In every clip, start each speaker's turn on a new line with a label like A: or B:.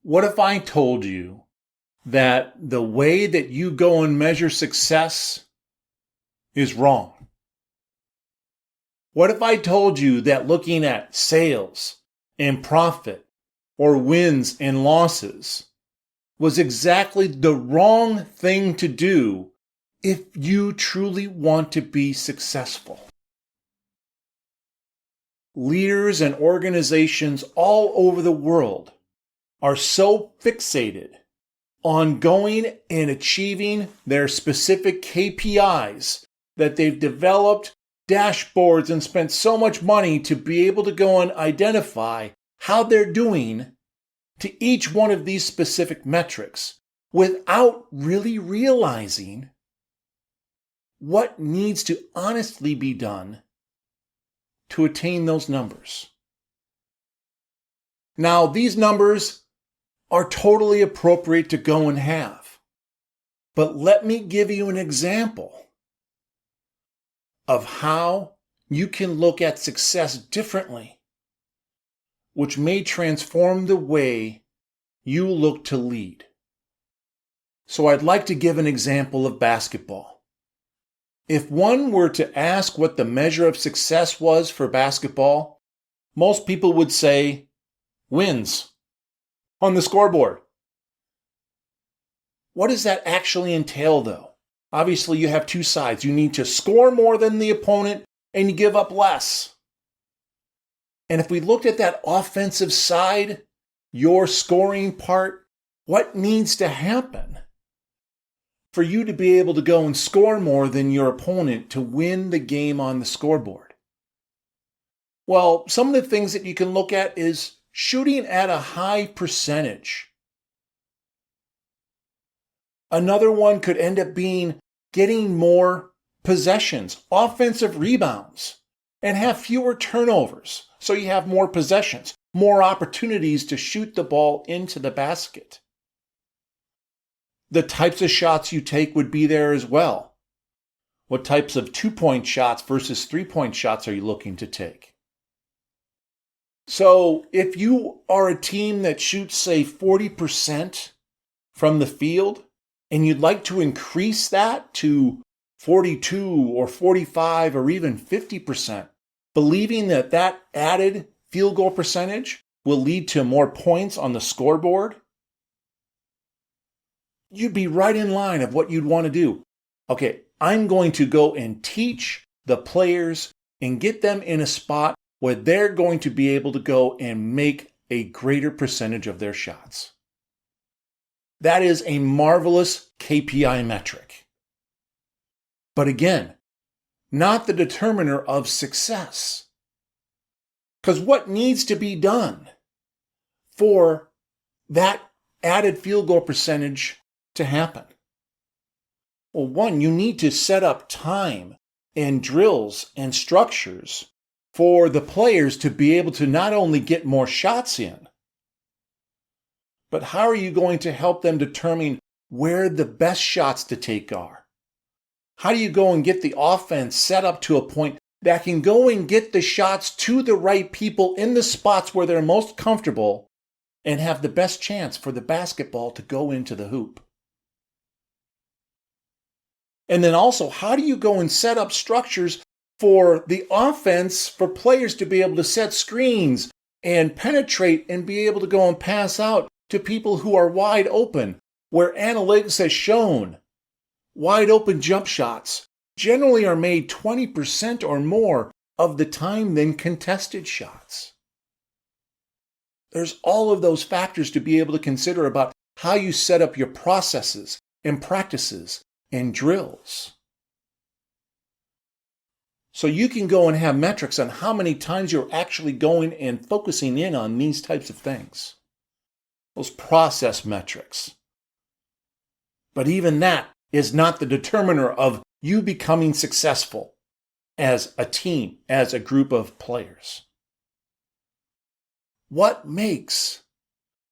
A: What if I told you that the way that you go and measure success is wrong? What if I told you that looking at sales and profit or wins and losses was exactly the wrong thing to do if you truly want to be successful? Leaders and organizations all over the world are so fixated on going and achieving their specific KPIs that they've developed dashboards and spent so much money to be able to go and identify how they're doing to each one of these specific metrics without really realizing what needs to honestly be done to attain those numbers. Now, these numbers are totally appropriate to go and have. But let me give you an example of how you can look at success differently, which may transform the way you look to lead. So I'd like to give an example of basketball. If one were to ask what the measure of success was for basketball, most people would say wins on the scoreboard. What does that actually entail, though? Obviously, you have two sides. You need to score more than the opponent, and you give up less. And if we looked at that offensive side, your scoring part, what needs to happen for you to be able to go and score more than your opponent to win the game on the scoreboard? Well, some of the things that you can look at is shooting at a high percentage. Another one could end up being getting more possessions, offensive rebounds, and have fewer turnovers. So you have more possessions, more opportunities to shoot the ball into the basket. The types of shots you take would be there as well. What types of 2-point shots versus 3-point shots are you looking to take? So if you are a team that shoots, say, 40% from the field, and you'd like to increase that to 42 or 45 or even 50%, believing that that added field goal percentage will lead to more points on the scoreboard, you'd be right in line of what you'd want to do. Okay, I'm going to go and teach the players and get them in a spot where they're going to be able to go and make a greater percentage of their shots. That is a marvelous KPI metric. But again, not the determiner of success. Because what needs to be done for that added field goal percentage to happen? Well, one, you need to set up time and drills and structures for the players to be able to not only get more shots in, but how are you going to help them determine where the best shots to take are? How do you go and get the offense set up to a point that can go and get the shots to the right people in the spots where they're most comfortable and have the best chance for the basketball to go into the hoop? And then also, how do you go and set up structures for the offense, for players to be able to set screens and penetrate and be able to go and pass out to people who are wide open, where analytics has shown wide open jump shots generally are made 20% or more of the time than contested shots? There's all of those factors to be able to consider about how you set up your processes and practices and drills. So you can go and have metrics on how many times you're actually going and focusing in on these types of things. Those process metrics. But even that is not the determiner of you becoming successful as a team, as a group of players. What makes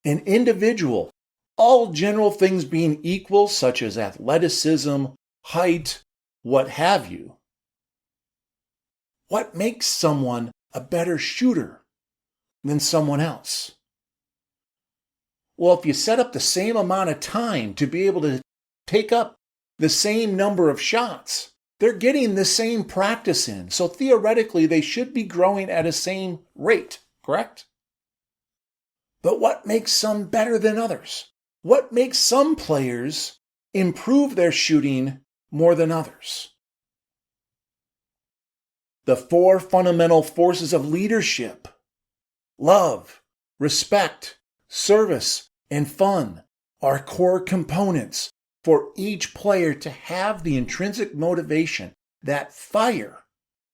A: an individual, all general things being equal, such as athleticism, height, what have you, what makes someone a better shooter than someone else? Well, if you set up the same amount of time to be able to take up the same number of shots, they're getting the same practice in. So theoretically, they should be growing at a same rate, correct? But what makes some better than others? What makes some players improve their shooting more than others? The 4 fundamental forces of leadership: love, respect, service, and fun are core components for each player to have the intrinsic motivation, that fire,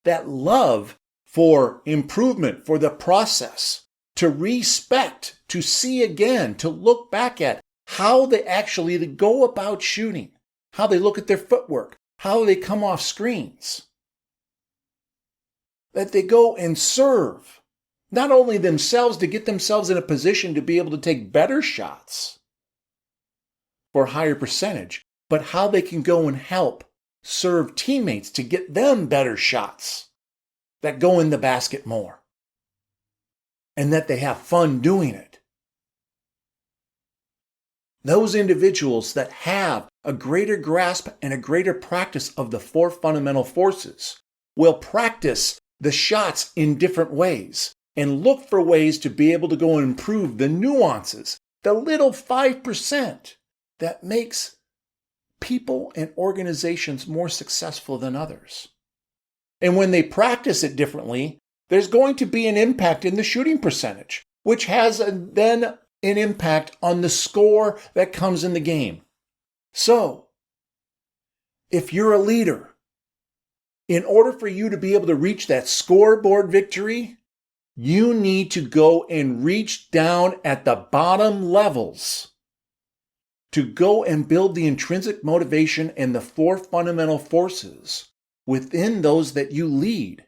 A: that love for improvement, for the process, to respect, to see again, to look back at how they actually go about shooting, how they look at their footwork, how they come off screens. That they go and serve, not only themselves to get themselves in a position to be able to take better shots for a higher percentage, but how they can go and help serve teammates to get them better shots that go in the basket more. And that they have fun doing it. Those individuals that have a greater grasp and a greater practice of the 4 fundamental forces will practice the shots in different ways and look for ways to be able to go and improve the nuances, the little 5% that makes people and organizations more successful than others. And when they practice it differently, there's going to be an impact in the shooting percentage, which has then an impact on the score that comes in the game. So, if you're a leader, in order for you to be able to reach that scoreboard victory, you need to go and reach down at the bottom levels to go and build the intrinsic motivation and the 4 fundamental forces within those that you lead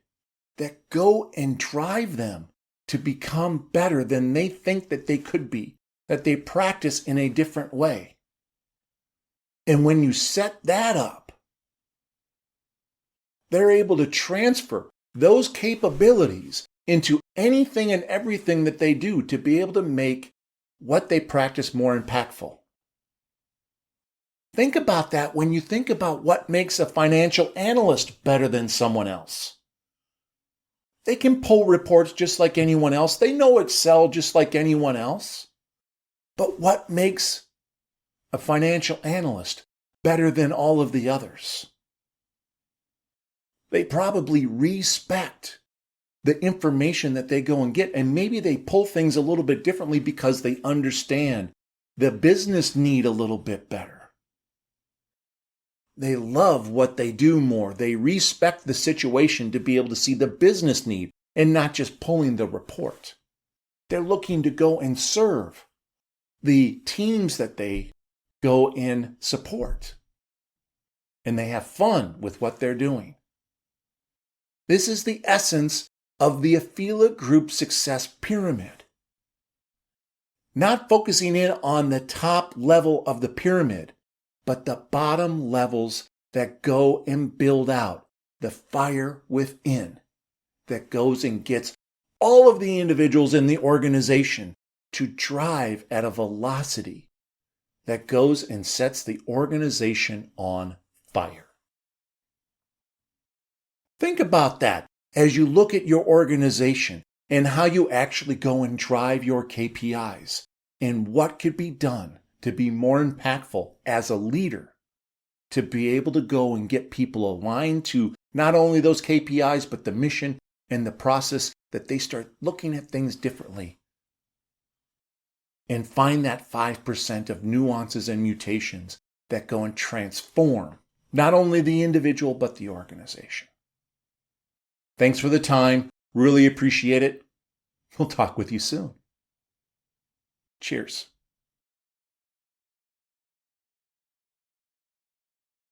A: that go and drive them to become better than they think that they could be, that they practice in a different way. And when you set that up, they're able to transfer those capabilities into anything and everything that they do to be able to make what they practice more impactful. Think about that when you think about what makes a financial analyst better than someone else. They can pull reports just like anyone else. They know Excel just like anyone else. But what makes a financial analyst better than all of the others? They probably respect the information that they go and get, and maybe they pull things a little bit differently because they understand the business need a little bit better. They love what they do more. They respect the situation to be able to see the business need and not just pulling the report. They're looking to go and serve the teams that they go and support. And they have fun with what they're doing. This is the essence of the Affiliate Group Success Pyramid. Not focusing in on the top level of the pyramid, but the bottom levels that go and build out the fire within that goes and gets all of the individuals in the organization to drive at a velocity that goes and sets the organization on fire. Think about that as you look at your organization and how you actually go and drive your KPIs and what could be done to be more impactful as a leader, to be able to go and get people aligned to not only those KPIs, but the mission and the process, that they start looking at things differently and find that 5% of nuances and mutations that go and transform not only the individual, but the organization. Thanks for the time. Really appreciate it. We'll talk with you soon. Cheers.